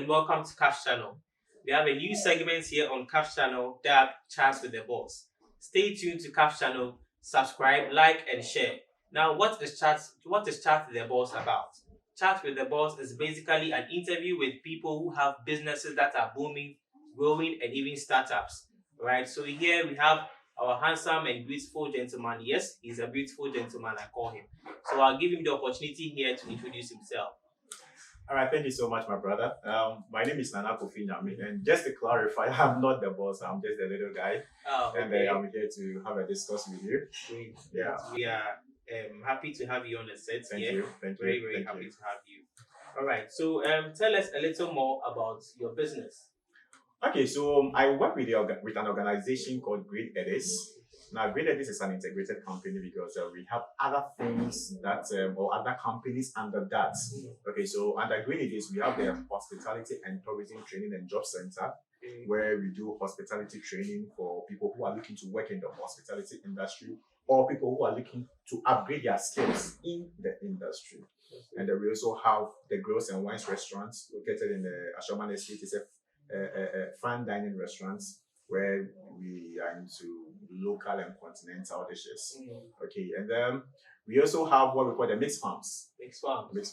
and welcome to Kaf Channel. We have a new segment here on Kaf Channel that chats with the boss. Stay tuned to Kaf Channel, subscribe, like, and share. Now, what is Chat with the Boss about? Chat with the Boss is basically an interview with people who have businesses that are booming, growing, and even startups. Right? So here we have our handsome and beautiful gentleman. Yes, he's a beautiful gentleman, I call him. So I'll give him the opportunity here to introduce himself. All right, thank you so much, my brother. My name is Nana Kofi Nyame, and just to clarify, I'm not the boss. I'm just a little guy, and I'm here to have a discussion with you. Great. Yeah, we are happy to have you on the set. Thank you. Very happy to have you. All right, so tell us a little more about your business. Okay, so I work with an organization called GreenEdis. Now, GreenEdis is an integrated company because we have other things that, or other companies under that. Okay, so under GreenEdis, we have the Hospitality and Tourism Training and Job Center, where we do hospitality training for people who are looking to work in the hospitality industry or people who are looking to upgrade their skills in the industry. And then we also have the Grills and Wines restaurants located in the Ashoman Estate. It's a fine dining restaurants where we are into local and continental dishes. Okay, and then we also have what we call the mixed farms. Mixed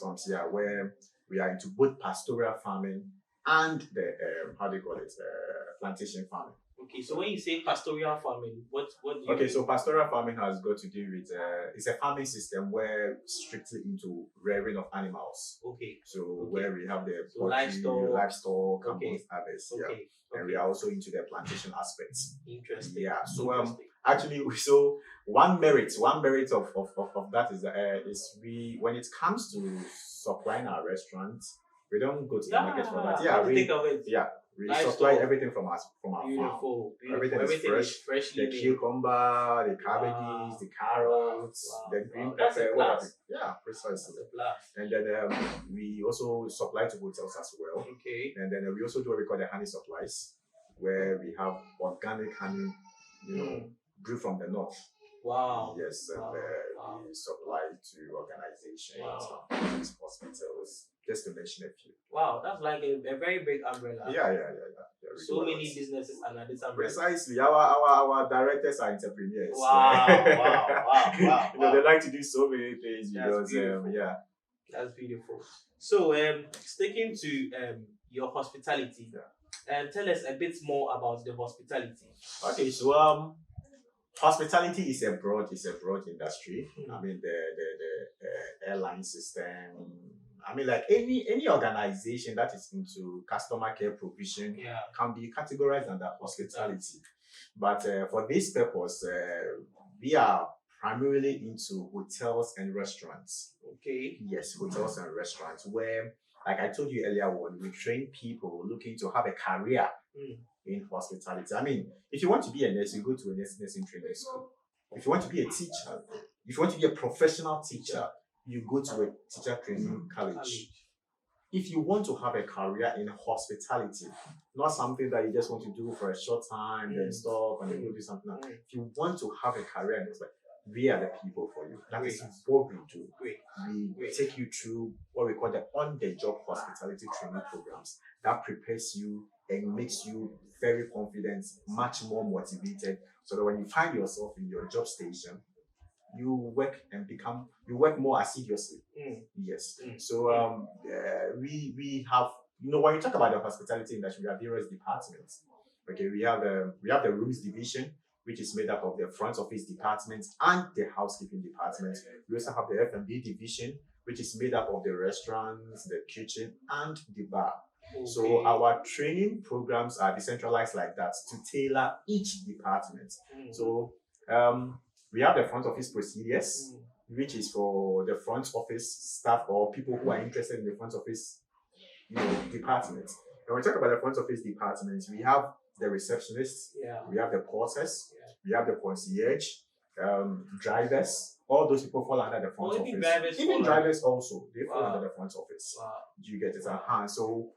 farms, yeah, where we are into both pastoral farming and the plantation farming. Okay, so when you say pastoral farming, what do you mean? So pastoral farming has got to do with it's a farming system where strictly into rearing of animals. Okay. So where we have the livestock, others, yeah. And we are also into the plantation aspects. Interesting. Yeah. So actually, so one merit of that is we, when it comes to supplying our restaurants, we don't go to the market for that. Yeah, we supply everything from our Beautiful. farm. Everything is freshly made. Cucumber, the cabbages, the carrots, the green pepper, whatever. Yeah, precisely. And then we also supply to hotels as well. Okay. And then we also do what we call the honey supplies, where we have organic honey, brewed from the north. Wow. Yes, and we supply to organizations, hospitals, just to mention a few. Wow, that's like a very big umbrella. Yeah. So many businesses under this umbrella. Precisely. Our directors are entrepreneurs. Wow. They like to do so many things because That's beautiful. So sticking to your hospitality, tell us a bit more about the hospitality. Okay, so hospitality is a broad industry. I mean the airline system. I mean, like any organization that is into customer care provision can be categorized under hospitality. But for this purpose, we are primarily into hotels and restaurants. Okay. Yes, hotels and restaurants, where, like I told you earlier on, we train people looking to have a career in hospitality. I mean, if you want to be a nurse, you go to a nursing training school. If you want to be a teacher, if you want to be a professional teacher, you go to a teacher training college. If you want to have a career in hospitality, not something that you just want to do for a short time, then stop and then go do something else. If you want to have a career in this, we are the people for you. That is what we do. We take you through what we call the on-the-job hospitality training programs that prepares you and makes you very confident, much more motivated, so that when you find yourself in your job station, you work more assiduously. Yes. So we have, when you talk about the hospitality industry, we have various departments. Okay, we have the rooms division, which is made up of the front office department and the housekeeping department. We also have the F&B division, which is made up of the restaurants, the kitchen, and the bar. Okay. So our training programs are decentralized like that to tailor each department. So we have the front office procedures, which is for the front office staff or people who are interested in the front office department. When we talk about the front office department, we have the receptionists, we have the porters, we have the concierge, drivers. All those people fall under the front office. Even drivers also, they fall under the front office. Do you get it? So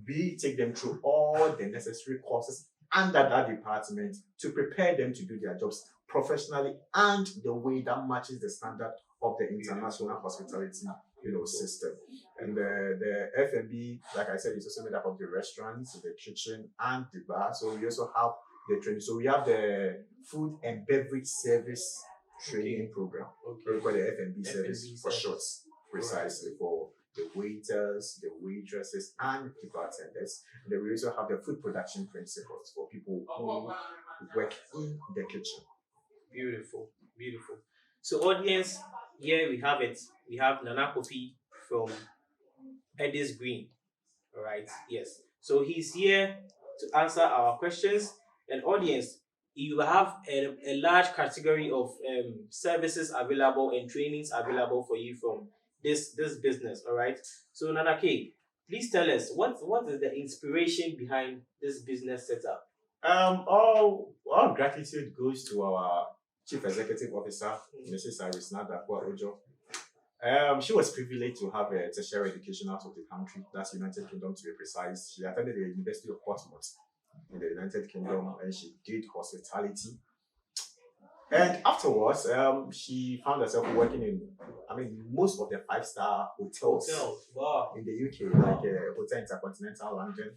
we take them through all the necessary courses under that department to prepare them to do their jobs professionally and the way that matches the standard of the international hospitality system. And the F&B, like I said, is also made up of the restaurants, the kitchen, and the bar. So we also have the training. So we have the food and beverage service training program. We call the F&B service for shorts, precisely for the waiters, the waitresses, and the bartenders. And then we also have the food production principles for people who work in the kitchen. Beautiful, beautiful. So, audience, here we have it. We have Nana Kofi from Edis Green. All right. Yes. So he's here to answer our questions. And audience, you have a large category of services available and trainings available for you from this business. All right. So Nana K, please tell us what is the inspiration behind this business setup? All gratitude goes to our Chief Executive Officer, Mrs. Arisnada Ojo. She was privileged to have a tertiary education out of the country, that's United Kingdom to be precise. She attended the University of Portsmouth in the United Kingdom, and she did hospitality. And afterwards, she found herself working in, most of the 5-star hotels in the UK, like Hotel Intercontinental London,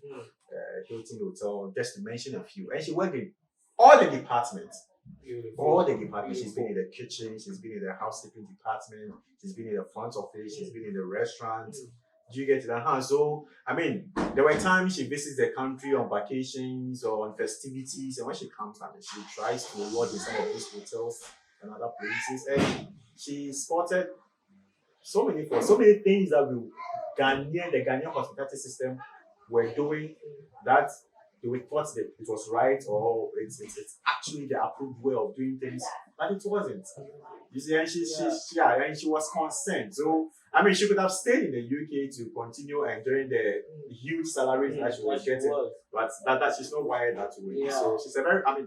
Hilton Hotel, just to mention a few. And she worked in all the departments. Beautiful. All the departments. She's been in the kitchen, she's been in the housekeeping department, she's been in the front office, she's been in the restaurant. Do you get to that? So, there were times she visits the country on vacations or on festivities, and when she comes down, she tries to lodge in some of these hotels and other places, and she spotted so many things that the Ghanaian hospitality system were doing that they thought that it was right, or it's actually the approved way of doing things, but it wasn't. You see, and she was concerned. So she could have stayed in the UK to continue enjoying the huge salaries that she was getting, but that she's not wired that way. Yeah. So she's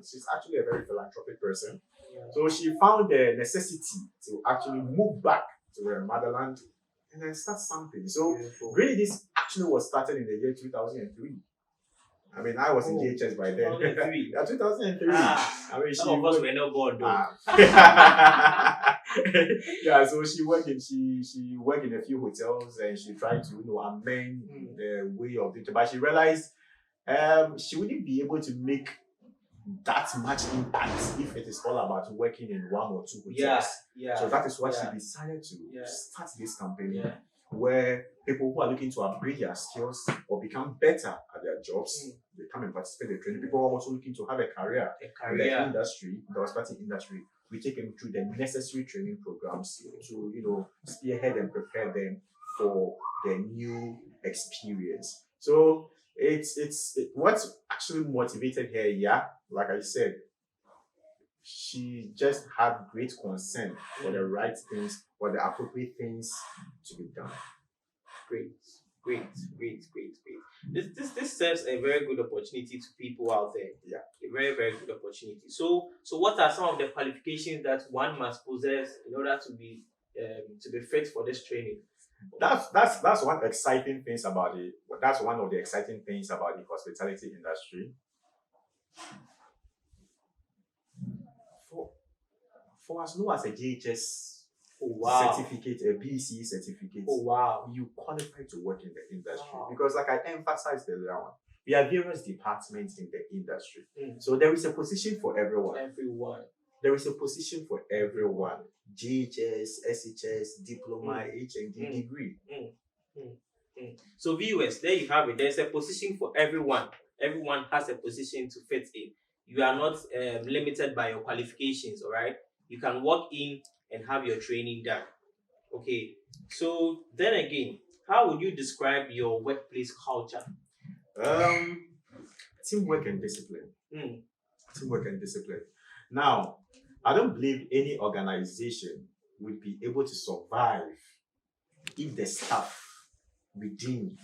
she's actually a very philanthropic person. Yeah. So she found the necessity to actually move back to her motherland and then start something. So GreenEdis actually was started in the year 2003. I was in GHS by then. 2003. 2003. Some of us were not born though. Yeah, so she worked in a few hotels, and she tried to amend the way of it, but she realized she wouldn't be able to make that much impact if it is all about working in one or two hotels. Yeah. So that is why she decided to start this company where people who are looking to upgrade their skills or become better at their jobs, they come and participate in the training. People are also looking to have a career in the industry, the hospitality industry. We take them through the necessary training programs to spearhead and prepare them for their new experience. So it's what's actually motivated her. Yeah, like I said, she just had great concern for the right things, for the appropriate things to be done. Great. This serves a very good opportunity to people out there. Yeah. A very, very good opportunity. So what are some of the qualifications that one must possess in order to be fit for this training? That's one exciting things about it. That's one of the exciting things about the hospitality industry. For as low as a GHS certificate, a BC certificate, you qualify to work in the industry. Because like I emphasized earlier on, we have various departments in the industry. So there is a position for everyone. There is a position for everyone. GHS, SHS, diploma, HND degree. So viewers, there you have it. There's a position for everyone. Everyone has a position to fit in. You are not limited by your qualifications, all right? You can walk in and have your training done. Okay, so then again, how would you describe your workplace culture? Teamwork and discipline. Teamwork and discipline. Now, I don't believe any organization would be able to survive if the staff within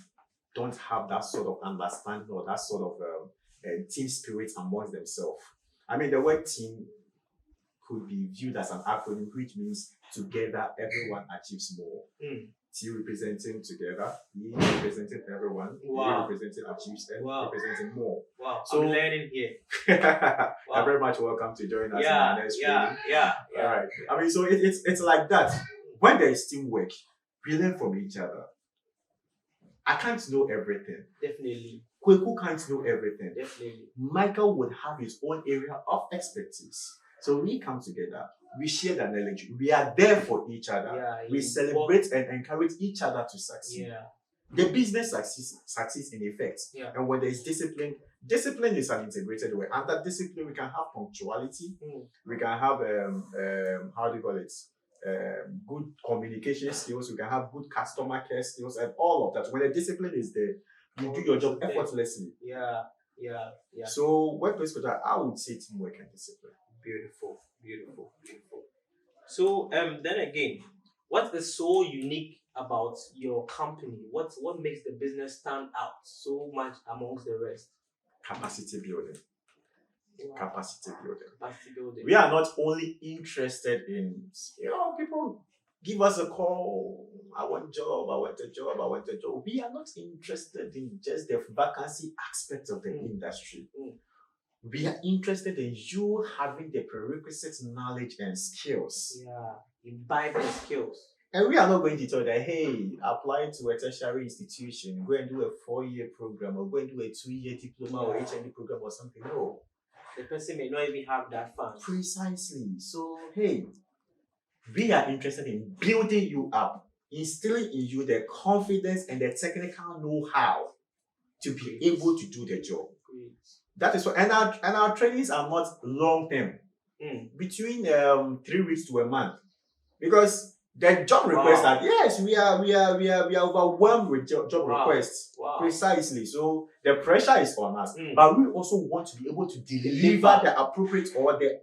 don't have that sort of understanding or that sort of team spirit amongst themselves. The word team could be viewed as an acronym, which means together everyone achieves more. T representing together, E representing everyone, A representing achieves, and representing more. So I'm learning here. You're very much welcome to join us in our next training. All right. So it's like that. When there is teamwork, We learn from each other. I can't know everything. Definitely. Kweku can't know everything. Definitely. Michael would have his own area of expertise. So we come together, we share the knowledge, we are there for each other. Yeah, we celebrate and encourage each other to succeed. Yeah. The business succeeds in effect. Yeah. And when there is discipline, discipline is an integrated way. Under discipline, we can have punctuality, we can have how do you call it? Good communication skills, we can have good customer care skills, and all of that. When the discipline is there, you do your job effortlessly. Yeah. So workplace culture, I would say teamwork and discipline. Beautiful. So then again, what is so unique about your company? What makes the business stand out so much amongst the rest? Capacity building. Wow. Capacity building. We We are not only interested in, people give us a call. I want a job. We are not interested in just the vacancy aspect of the industry. We are interested in you having the prerequisite knowledge and skills. Yeah, imbibe the skills. And we are not going to tell that, hey, apply to a tertiary institution, go and do a 4-year program, or go and do a 2-year diploma or HND program or something. No. The person may not even have that fund. Precisely. So, hey, we are interested in building you up, instilling in you the confidence and the technical know-how to be able to do the job. That is what, and our trainings are not long term, between 3 weeks to a month, because the job requests are, yes, we are overwhelmed with job requests. Precisely. So the pressure is on us, but we also want to be able to deliver the appropriate or the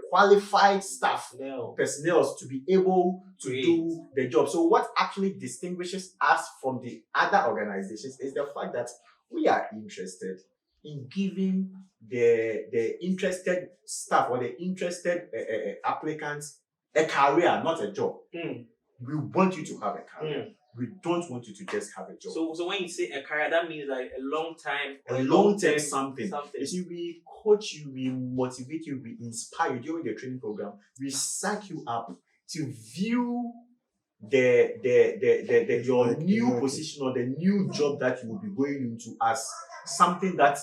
qualified staff personnel to be able to do the job. So what actually distinguishes us from the other organizations is the fact that we are interested in giving the interested staff or the interested applicants a career, not a job. We want you to have a career. We don't want you to just have a job. So when you say a career, that means like a long time. A long term something. You see, we coach you, we motivate you, we inspire you during the training program. We psych you up to view your new position or the new job that you will be going into as something that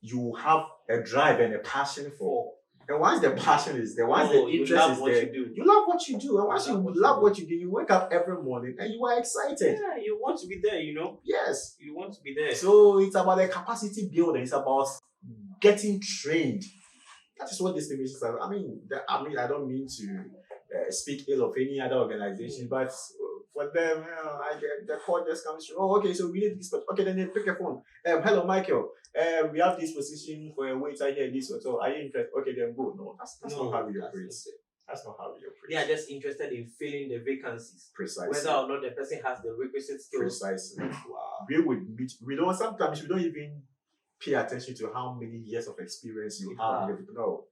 you have a drive and a passion for. And once the passion is there, once the interest is there, you love what you do. And once you love what you do, you wake up every morning and you are excited. Yeah, you want to be there, Yes. You want to be there. So it's about the capacity building. It's about getting trained. That is what distinguishes us. I mean, I don't mean to speak ill of any other organization, but for them, the call just comes through. Oh, okay, so we need this. Okay, then they pick a phone. Hello, Michael. We have this position for a waiter here. This or so. Are you interested? Okay, then go. No, that's not how we operate. That's not how we operate. They are just interested in filling the vacancies. Precisely. Whether or not the person has the requisite skills. Precisely. Wow. We don't sometimes we don't even pay attention to how many years of experience you have. No.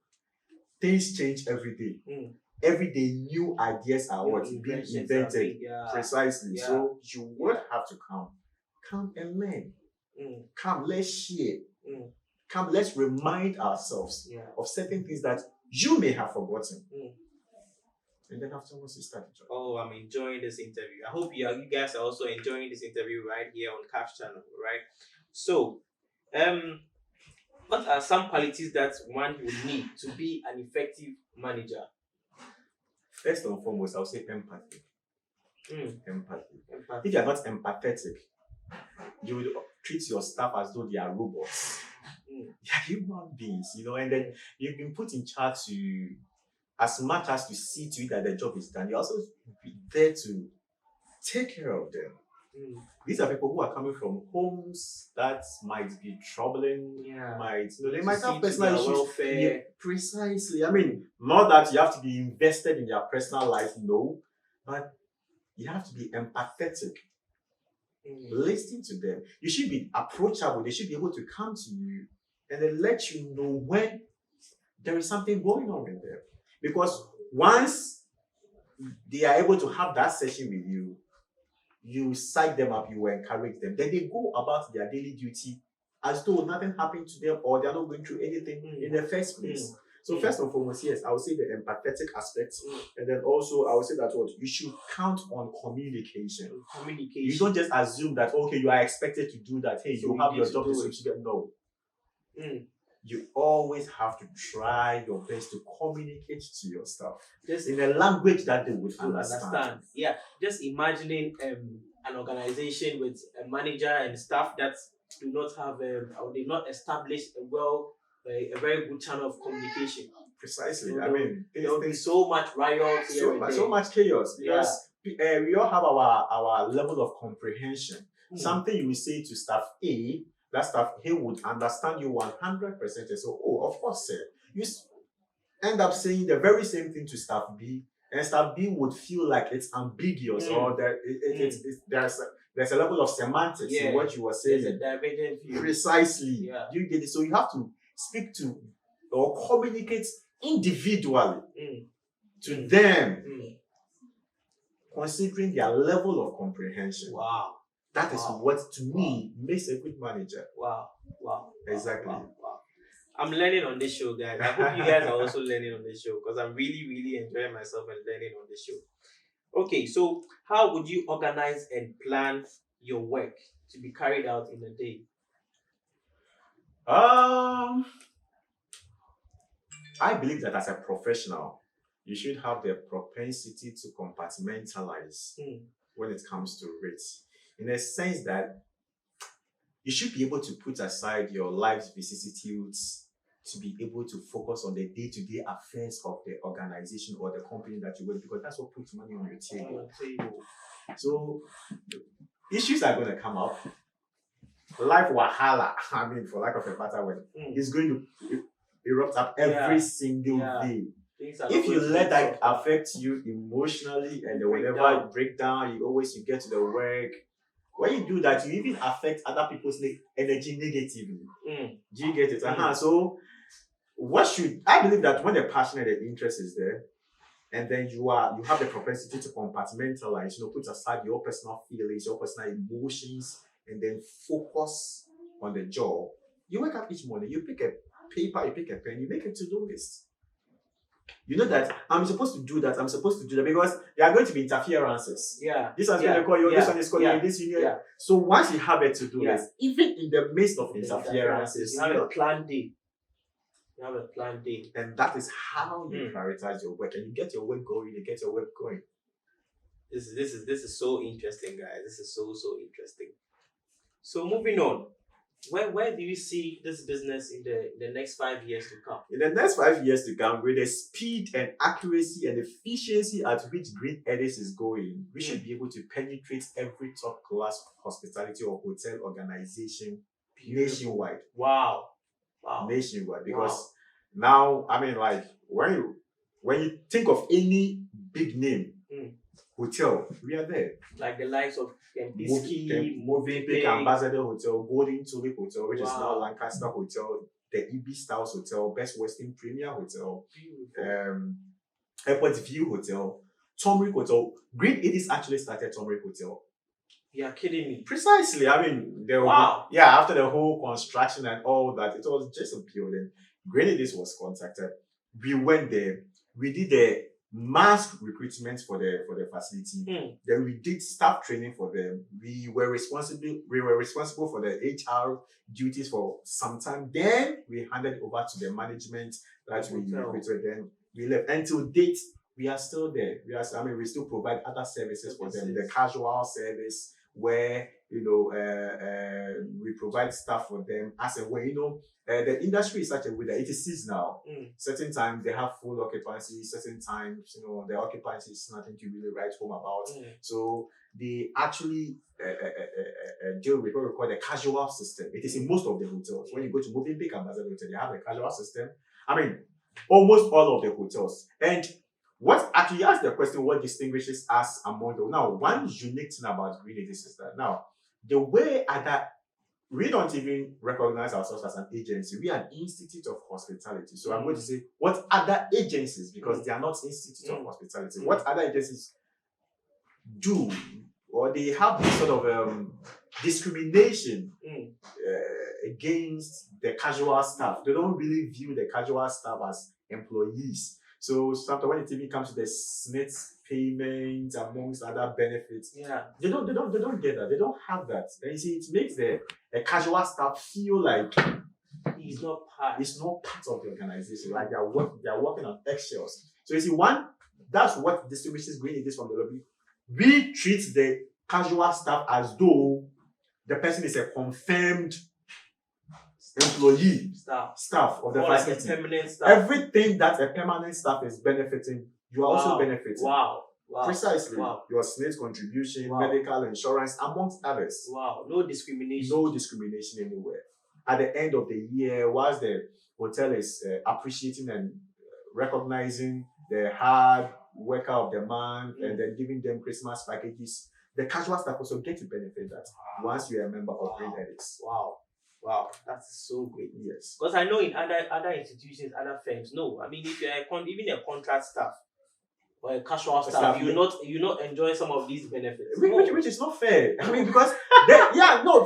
Things change every day. Every day, new ideas are being invented. Precisely. Yeah. So you would have to come and learn. Come, let's share. Come, let's remind ourselves of certain things that you may have forgotten. And then afterwards, you start enjoying. Oh, I'm enjoying this interview. I hope you guys are also enjoying this interview right here on Kaf Channel, right? So, what are some qualities that one would need to be an effective manager? First and foremost, I'll say empathy. Empathy. If you are not empathetic, you will treat your staff as though they are robots. They are human beings, and then you've been put in charge to, as much as to see to it that the job is done, you also be there to take care of them. These are people who are coming from homes that might be troubling, they might have personal issues. Welfare. Precisely. I mean, not that you have to be invested in their personal life, no, but you have to be empathetic. Listen to them. You should be approachable. They should be able to come to you and then let you know when there is something going on with them. Because once they are able to have that session with you, you psych them up, you encourage them. Then they go about their daily duty as though nothing happened to them or they're not going through anything in the first place. So first and foremost, yes, I would say the empathetic aspect, and then also I would say that what you should count on communication. You don't just assume that okay, you are expected to do that. Hey, so you have your job description. No. You always have to try your best to communicate to your staff just in a language that they would understand. Yeah, just imagining an organization with a manager and staff that do not have or did not establish a very good channel of communication. Precisely. So I mean, there will be so much riot, so much chaos because we all have our level of comprehension. Something you will say to staff A, that staff A would understand you 100%. So, of course, sir. You end up saying the very same thing to staff B, and staff B would feel like it's ambiguous or that there's a level of semantics in what you were saying. There's a divergent view. Precisely. Yeah. You get it. So you have to speak to or communicate individually to them, considering their level of comprehension. Wow. That is what, to me, makes a good manager. Wow. Exactly. Wow. I'm learning on this show, guys. I hope you guys are also learning on this show because I'm really, really enjoying myself and learning on this show. Okay, so how would you organize and plan your work to be carried out in a day? I believe that as a professional, you should have the propensity to compartmentalize when it comes to rates. In a sense that you should be able to put aside your life's vicissitudes to be able to focus on the day-to-day affairs of the organization or the company that you work, because that's what puts money on your table. So issues are going to come up. Life wahala, I mean, for lack of a better word, is going to erupt up every single day. If you let that affect you emotionally and whenever you break down, you get to the work. When you do that, you even affect other people's energy negatively. Do you get it? So, I believe that when the passion and the interest is there, and then you have the propensity to compartmentalize, put aside your personal feelings, your personal emotions, and then focus on the job. You wake up each morning, you pick a paper, you pick a pen, you make a to-do list. You know that I'm supposed to do that, because there are going to be interferences. Yeah. This one's going to call you, this one is calling you, this union. So once you have a to-do list, even in the midst of interferences, you have a plan D. And that is how you prioritize your work, and you get your work going, This is so interesting, guys. This is so interesting. So moving on. Where do you see this business in the next 5 years to come? In the next 5 years to come, with the speed and accuracy and efficiency at which GreenEdis is going, we should be able to penetrate every top-class hospitality or hotel organization nationwide. Wow. Nationwide. Because now, I mean, like, when you think of any big name hotel, we are there. Like the likes of Movenpick Ambassador Hotel, Golden Tulip Hotel, which is now Lancaster Hotel, the Ibis Styles Hotel, Best Western Premier Hotel, Airport View Hotel, Tomrick Hotel. GreenEdis actually started Tomrick Hotel. You're kidding me. Precisely. I mean, after the whole construction and all that, it was just a building. GreenEdis was contacted. We went there. We did the mass recruitment for the facility. Then we did staff training for them. We were responsible for the HR duties for some time. Then we handed it over to the management that we recruited. Then we left. Until date, we are still there. We still provide other services for them. The casual service where we provide stuff for them as and when the industry is such a way that it is seasonal. Certain times they have full occupancy, certain times the occupancy is nothing to really write home about. So they actually deal with what we call the casual system. It is in most of the hotels. When you go to Movenpick Ambassador Hotel, they have a casual system. I mean, almost all of the hotels. And what actually asked the question, what distinguishes us among them? Now, one unique thing about GreenEdis is that now the way we don't even recognize ourselves as an agency. We are an institute of hospitality. So I'm going to say what other agencies, because they are not institute of hospitality, what other agencies do, or they have this sort of discrimination against the casual staff. They don't really view the casual staff as employees. So sometimes when it even comes to the SNITS payment amongst other benefits, they don't get that. They don't have that. And you see, it makes the casual staff feel like it's not part of the organization. Like they are working on eggshells. So you see, that's what distinguishes GreenEdis from the lobby. We treat the casual staff as though the person is a confirmed employee, staff of the facility. Like a permanent staff. Everything that a permanent staff is benefiting, you are also benefiting. Wow. Precisely. Your SNITS contribution, medical insurance, amongst others. Wow. No discrimination. No discrimination anywhere. At the end of the year, whilst the hotel is appreciating and recognizing the hard worker of the month and then giving them Christmas packages, the casual staff also get to benefit that once you are a member of GreenEdis. Wow, that's so great. Yes. Because I know in other institutions, other firms, no. I mean, if you're even a contract staff or a casual staff, you not enjoy some of these benefits. Which is not fair. I mean, because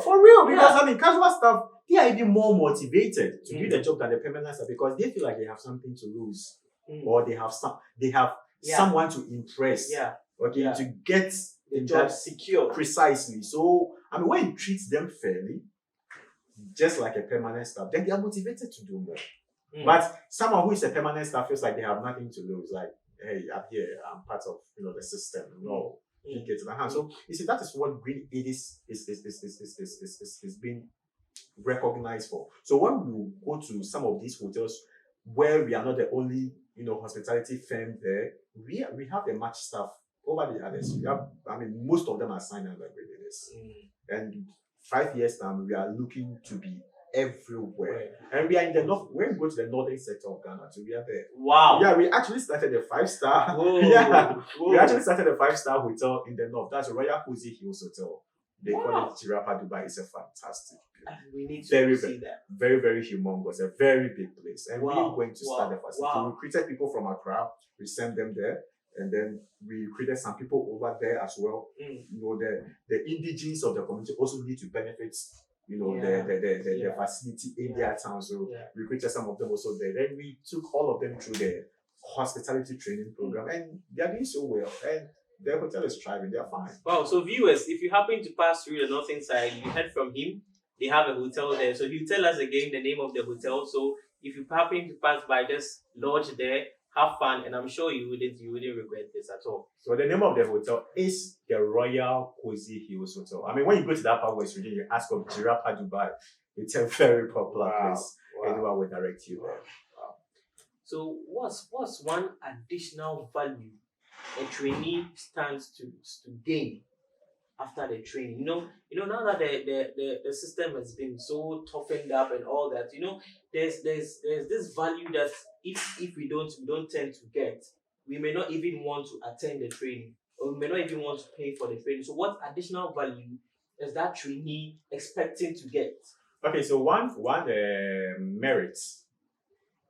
for real. Because I mean, casual staff, they are even more motivated to do the job than the permanent staff because they feel like they have something to lose or they have someone to impress. To get the job secure. Precisely. So I mean, when you treat them fairly, just like a permanent staff, then they are motivated to do more. But someone who is a permanent staff feels like they have nothing to lose. Like, hey, I'm here, I'm part of the system. No, you get to the hand. So you see, that is what GreenEdis is being recognized for. So when we go to some of these hotels where we are not the only hospitality firm there, we have a match staff over the others. We have, I mean, most of them are signed under GreenEdis. And 5 years time, we are looking to be everywhere. And we are in the north. When we go to the northern sector of Ghana, so we are there. Wow. Yeah, we actually started a 5-star. We actually started a 5-star hotel in the north. That's Royal Cozy Hills Hotel. They call it Girapa Dubai. It's a fantastic place. We need to see that. Very, very humongous. A very big place. And we're going to start the facility. We recruited people from Accra. We sent them there. And then we recruited some people over there as well. The indigenes of the community also need to benefit, the facility in their town. So we recruited some of them also there. Then we took all of them through the hospitality training program, and they are doing so well. And their hotel is thriving. They are fine. Wow. So viewers, if you happen to pass through the northern side, you heard from him. They have a hotel there. So he'll tell us again the name of the hotel. So if you happen to pass by, just lodge there. Have fun, and I'm sure you wouldn't regret this at all. So the name of the hotel is the Royal Cozy Hills Hotel. I mean, when you go to that part West region, you ask for Girapa Dubai. It's a very popular place. Anyone will direct you there. So what's one additional value a trainee stands to gain after the training? Now that the system has been so toughened up and all that, there's this value that if we don't tend to get, we may not even want to attend the training, or we may not even want to pay for the training. So what additional value is that trainee expecting to get? Okay, so one merit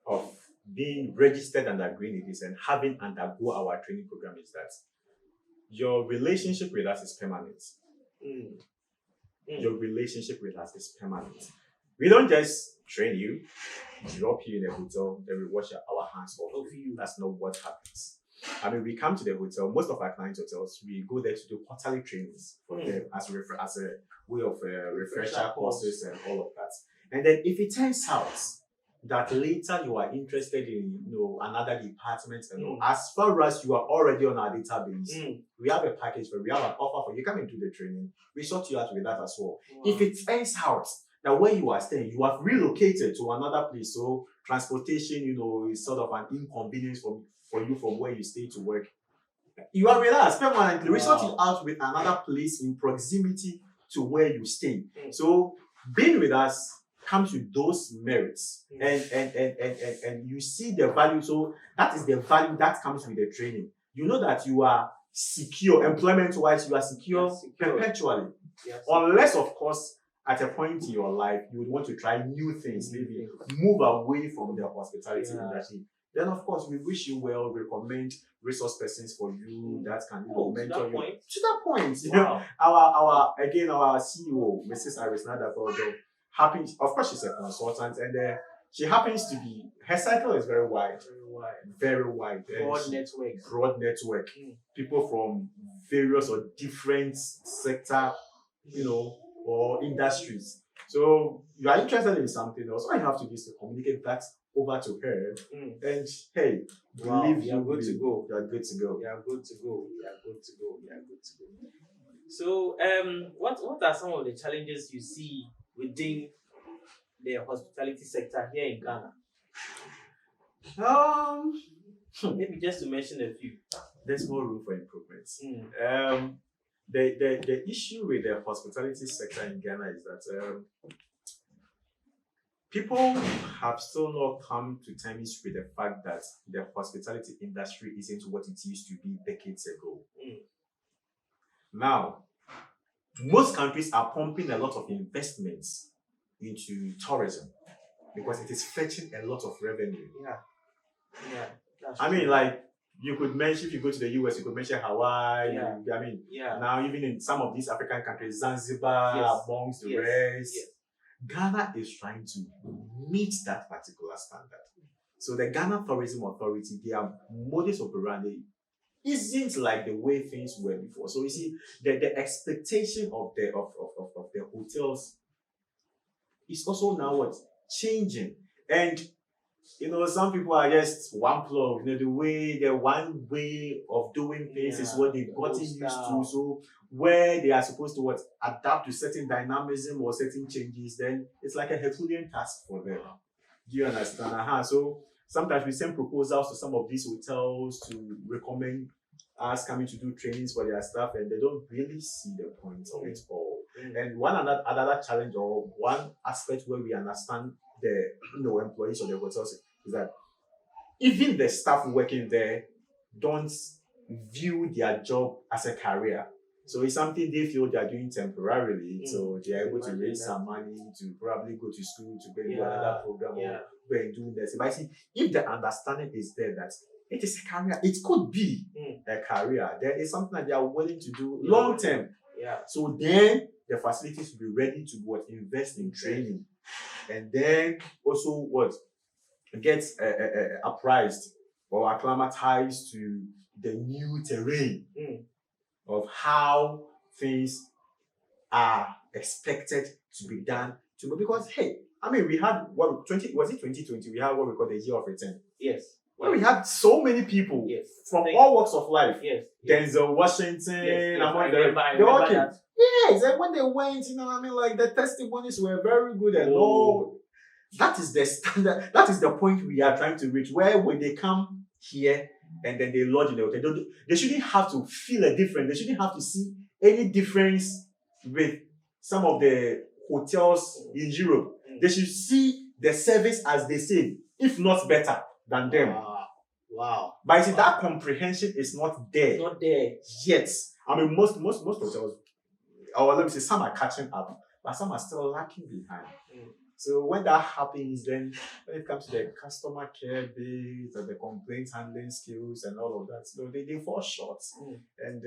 of being registered under GreenEdis and having undergo our training program is that your relationship with us is permanent. Your relationship with us is permanent. We don't just train you, drop you in a hotel, then we wash our hands off you. That's not what happens. I mean, we come to the hotel, most of our clients' hotels, we go there to do quarterly trainings for them as a way of refresher courses and all of that. And then if it turns out that later you are interested in another department, as far as you are already on our database, we have a package we have an offer for you. Come and do the training. We sort you out with that as well. If it turns out that where you are staying, you have relocated to another place, so transportation, is sort of an inconvenience for you from where you stay to work. You are with us permanently. We sort you out with another place in proximity to where you stay. So being with us comes with those merits, and you see the value. So that is the value that comes with the training. You know that you are secure employment-wise. You are secure perpetually, unless of course at a point in your life you would want to try new things, maybe move away from the hospitality industry. Then of course we wish you well, recommend resource persons for you that can mentor you to that point. Our CEO, Mrs. Iris Nadakojo, happens, of course, she's a consultant, and she happens to be, her cycle is very wide. Very wide. Broad network. People from various or different sector, or industries. So you are interested in something else, all you have to do is to communicate that over to her, and hey, believe you are good to go. You are good to go. You are good to go. You are good to go. You are good to go. So, what are some of the challenges you see within the hospitality sector here in Ghana? Maybe just to mention a few. There's more room for improvements. The issue with the hospitality sector in Ghana is that people have still not come to terms with the fact that the hospitality industry isn't what it used to be decades ago. Now, most countries are pumping a lot of investments into tourism because it is fetching a lot of revenue. I mean, like, you could mention, if you go to the US, you could mention Hawaii. Now even in some of these African countries, Zanzibar, amongst the rest. Ghana is trying to meet that particular standard. So the Ghana Tourism Authority, their modus operandi isn't like the way things were before. So you see, the expectation of the hotels is also now changing. And some people are just one plug. The one way of doing things is what they've gotten used to. So where they are supposed to adapt to certain dynamism or certain changes, then it's like a Herculean task for them. Do you understand? So sometimes we send proposals to some of these hotels to recommend us coming to do trainings for their staff, and they don't really see the point of it all. And another challenge, or one aspect where we understand the employees of the hotels, is that even the staff working there don't view their job as a career. So it's something they feel they are doing temporarily. So they are able to raise some money to probably go to school to go into another program or go and do this. But I see, if the understanding is there that it is a career, it could be a career, there is something that they are willing to do long term. So then the facilities will be ready to invest in training, and then also get apprised or acclimatized to the new terrain of how things are expected to be done. Because we had 2020? We had what we call the year of return. Where we had so many people from all walks of life. Denzel Washington, and when they went, like the testimonies were very good and all. That is the standard. That is the point we are trying to reach. Where when they come here and then they lodge in the hotel, they shouldn't have to feel a difference. They shouldn't have to see any difference with some of the hotels in Europe. They should see the service as they say, if not better than them. Wow. But you see, that comprehension is not there. It's not there yet. Most hotels, or let me say, some are catching up, but some are still lacking behind. So when that happens, then when it comes to the customer care bit and the complaint handling skills and all of that, they fall short. And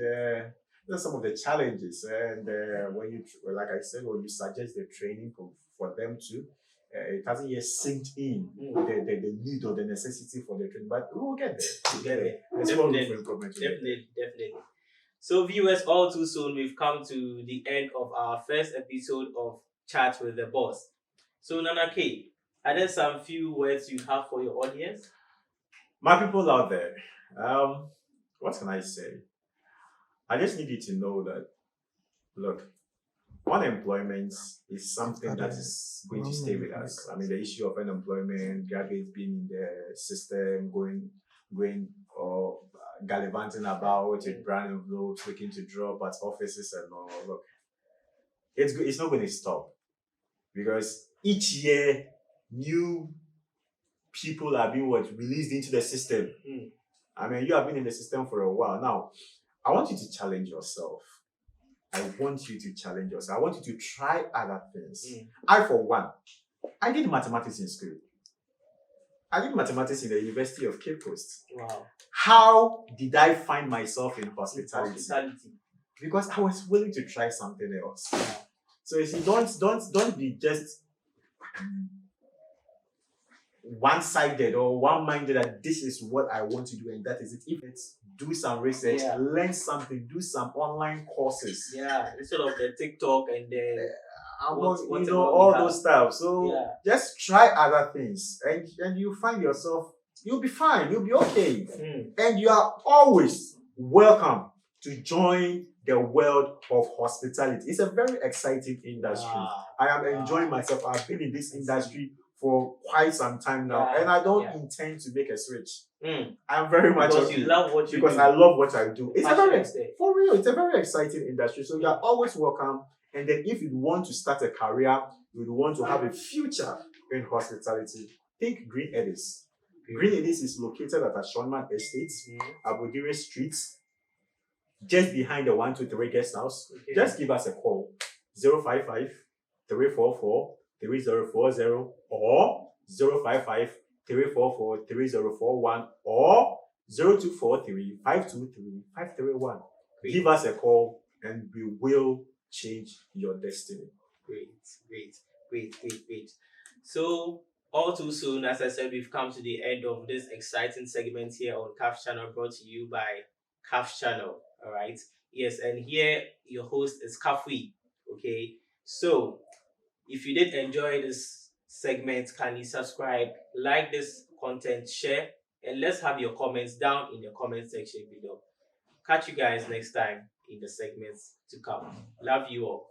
those are some of the challenges. And when you, like I said, when you suggest the training for them to, it hasn't yet sinked in the need or the necessity for the training, but we will get there. Definitely. So viewers, all too soon, we've come to the end of our first episode of Chat with the Boss. So Nana K, are there some few words you have for your audience? My people out there, what can I say? I just need you to know that, look, unemployment is something that is going to stay with us. The issue of unemployment, graduates being in the system, going or gallivanting about with brand envelopes, looking to drop at offices and all. Look, it's not going to stop, because each year new people are being released into the system. You have been in the system for a while now. I want you to challenge yourself. I want you to try other things. I, for one, I did mathematics in school. I did mathematics in the University of Cape Coast. Wow. How did I find myself in hospitality? Because I was willing to try something else. So you see, don't be just one-sided or one-minded that this is what I want to do and that is it. If it's do some research, learn something, do some online courses. Yeah, instead of the TikTok and the all those stuff. So just try other things and you find yourself, you'll be fine, you'll be okay. And you are always welcome to join the world of hospitality. It's a very exciting industry. I am enjoying myself. I've been in this industry for quite some time now, and I don't intend to make a switch. I'm very much because you love what you do. I love what I do. It's for real. It's a very exciting industry. So you are always welcome. And then if you want to start a career, you want to have a future in hospitality, think GreenEdis. GreenEdis is located at Ashonman Estate, Abudire Street, just behind the 123 guest house. Just give us a call, 055 344 3040 or 055 344 3041 or 0243 523 531. Give us a call and we will change your destiny. Great. So, all too soon, as I said, we've come to the end of this exciting segment here on Kaf Channel, brought to you by Kaf Channel. All right. Yes, and here your host is Kafui. Okay. So, if you did enjoy this segment, kindly subscribe, like this content, share, and let's have your comments down in the comment section below. Catch you guys next time in the segments to come. Love you all.